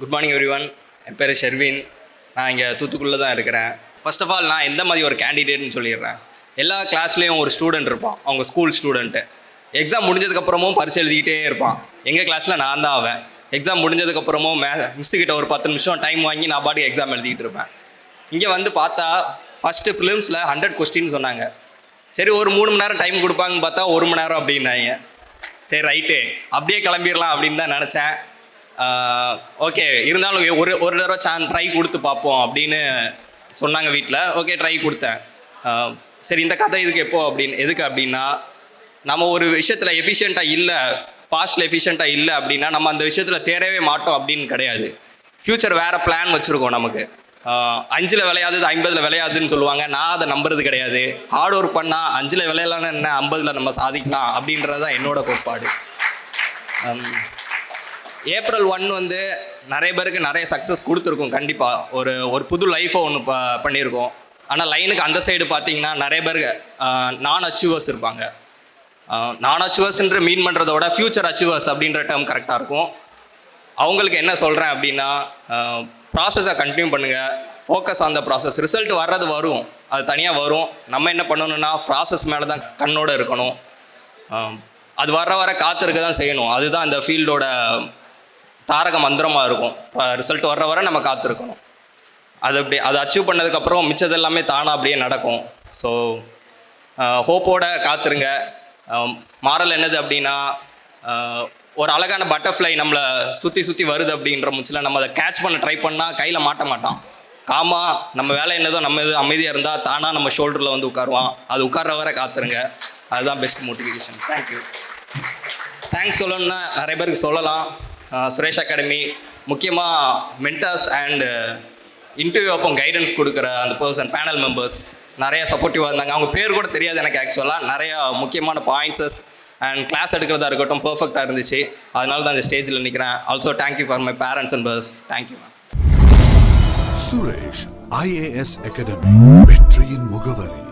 Good morning everyone. என் பேர் Sherwin. நான் இங்கே தூத்துக்குடியில் தான் இருக்கிறேன். ஃபர்ஸ்ட் ஆஃப் ஆல் நான் எந்த மாதிரி ஒரு கேண்டிடேட்னு சொல்லிடுறேன். எல்லா கிளாஸ்லேயும் ஒரு ஸ்டூடெண்ட் இருப்பான், அவங்க ஸ்கூல் ஸ்டூடெண்ட்டு. எக்ஸாம் முடிஞ்சதுக்கப்புறமும் பரிட்சை எழுதிக்கிட்டே இருப்பான். எங்கள் கிளாஸில் நான் தான் அவன். எக்ஸாம் முடிஞ்சதுக்கப்புறமும் மிஸ்ஸுக்கிட்ட ஒரு 10 நிமிஷம் டைம் வாங்கி நான் பாட்டுக்கு எக்ஸாம் எழுதிக்கிட்டு இருப்பேன். இங்கே வந்து பார்த்தா ஃபஸ்ட்டு ஃபிலிம்ஸில் 100 கொஸ்டின் சொன்னாங்க. சரி, ஒரு 3 மணி நேரம் டைம் கொடுப்பாங்கன்னு பார்த்தா 1 மணி நேரம் அப்படின்னாங்க. சரி, ரைட்டு, அப்படியே கிளம்பிடலாம் அப்படின்னு தான் நினச்சேன். ஓகே, இருந்தாலும் ஒரு தடவை ட்ரை கொடுத்து பார்ப்போம் அப்படின்னு சொன்னாங்க வீட்டில். ஓகே, ட்ரை கொடுத்தேன். சரி, இந்த கதை எதுக்கு அப்படின்னா நம்ம ஒரு விஷயத்தில் எஃபிஷியண்ட்டாக இல்லை, ஃபாஸ்ட்டில் எஃபிஷியண்ட்டாக இல்லை அப்படின்னா நம்ம அந்த விஷயத்தில் தேரவே மாட்டோம் அப்படின்னு கிடையாது. ஃப்யூச்சர் வேறு பிளான் வச்சுருக்கோம் நமக்கு. 5ல் விளையாது 50ல் விளையாதுன்னு சொல்லுவாங்க. நான் அதை நம்புறது கிடையாது. ஹார்ட் ஒர்க் பண்ணால் 5ல் விளையலான்னு என்ன, 50ல் நம்ம சாதிக்கலாம் அப்படின்றது தான் என்னோட கோட்பாடு. ஏப்ரல் 1 வந்து நிறைய பேருக்கு நிறைய சக்ஸஸ் கொடுத்துருக்கோம். கண்டிப்பாக ஒரு புது லைஃப்பை ஒன்று பண்ணியிருக்கோம். ஆனால் லைனுக்கு அந்த சைடு பார்த்தீங்கன்னா நிறைய பேருக்கு நான் அச்சீவர்ஸ் இருப்பாங்க. நான் அச்சீவர்ஸ்ன்ற மீன் பண்ணுறதோட ஃப்யூச்சர் அச்சீவர்ஸ் அப்படின்ற டேர்ம் கரெக்டாக இருக்கும். அவங்களுக்கு என்ன சொல்கிறேன் அப்படின்னா, ப்ராசஸை கண்டினியூ பண்ணுங்கள். Focus on the process. Result வரும், அது தனியாக வரும். நம்ம என்ன பண்ணணும்னா ப்ராசஸ் மேலே தான் கண்ணோடு இருக்கணும். அது வர காத்திருக்க தான் செய்யணும். அதுதான் இந்த ஃபீல்டோட தாரக மந்திரமாக இருக்கும். இப்போ ரிசல்ட் வர நம்ம காத்திருக்கணும். அதை அச்சீவ் பண்ணதுக்கப்புறம் மிச்சது எல்லாமே தானாக அப்படியே நடக்கும். ஸோ ஹோப்போட காத்துருங்க. மாரல் என்னது அப்படின்னா, ஒரு அழகான பட்டர்ஃப்ளை நம்மளை சுற்றி வருது அப்படின்ற முச்சில் நம்ம அதை கேட்ச் பண்ண ட்ரை பண்ணால் கையில் மாட்ட மாட்டான். நம்ம வேலை என்னதோ நம்ம எது அமைதியாக இருந்தால் தானாக நம்ம ஷோல்டரில் வந்து உட்காருவான். அது உட்கார்ற வரை காத்துருங்க. அதுதான் பெஸ்ட் மோட்டிவேஷன். தேங்க்யூ. தேங்க்ஸ் சொல்லணும்னா நிறைய பேருக்கு சொல்லலாம். சுரேஷ் அகாடமி முக்கியமாக மென்டர்ஸ் அண்ட் இன்டர்வியூ அப்போ கைடன்ஸ் கொடுக்குற அந்த பர்சன், பேனல் மெம்பர்ஸ் நிறைய சப்போர்ட்டிவாக இருந்தாங்க. அவங்க பேர் கூட தெரியாது எனக்கு ஆக்சுவலாக. நிறையா முக்கியமான பாயிண்ட்ஸஸ் அண்ட் கிளாஸ் எடுக்கிறதா இருக்கட்டும் பர்ஃபெக்டாக இருந்துச்சு. அதனால தான் இந்த ஸ்டேஜில் நிற்கிறேன். Also thank you for my parents and purse. Thank you ma'am. Suresh IAS academy, வெற்றியின் முகவரி.